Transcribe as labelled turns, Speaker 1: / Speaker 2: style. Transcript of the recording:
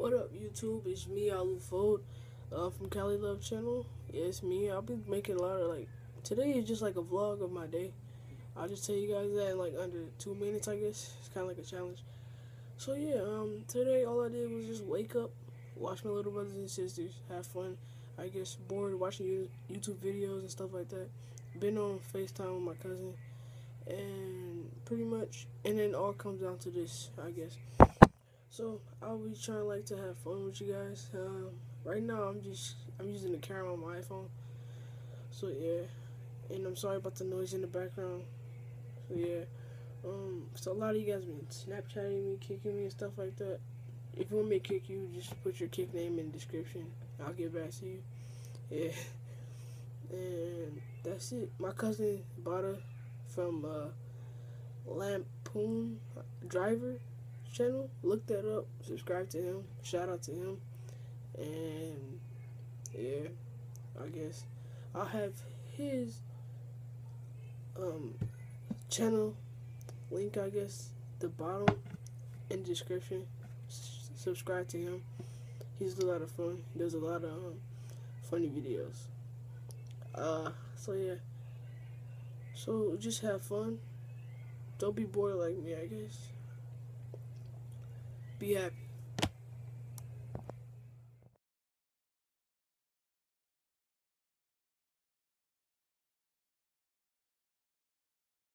Speaker 1: What up, YouTube? It's me, Alu from Cali Love Channel. Yeah, it's me. I'll be making a lot of today is just like a vlog of my day. I'll just tell you guys that in like under 2 minutes, I guess. It's kind of like a challenge. So yeah, today all I did was just wake up, watch my little brothers and sisters, have fun. I guess bored watching YouTube videos and stuff like that. Been on FaceTime with my cousin, and pretty much, and then all comes down to this, I guess. So I'll be trying to have fun with you guys. Right now I'm using the camera on my iPhone. So yeah, and I'm sorry about the noise in the background. So yeah, so a lot of you guys been Snapchatting me, kicking me, and stuff like that. If you want me to kick you, just put your kick name in the description. I'll get back to you. Yeah, and that's it. My cousin bought her from Lampoon Driver channel. Look that up. Subscribe to him. Shout out to him. And yeah, I guess I'll have his channel link, I guess, the bottom in the description. Subscribe to him. He's a lot of fun. He does a lot of funny videos. So yeah. So just have fun. Don't be bored like me, I guess. Be happy.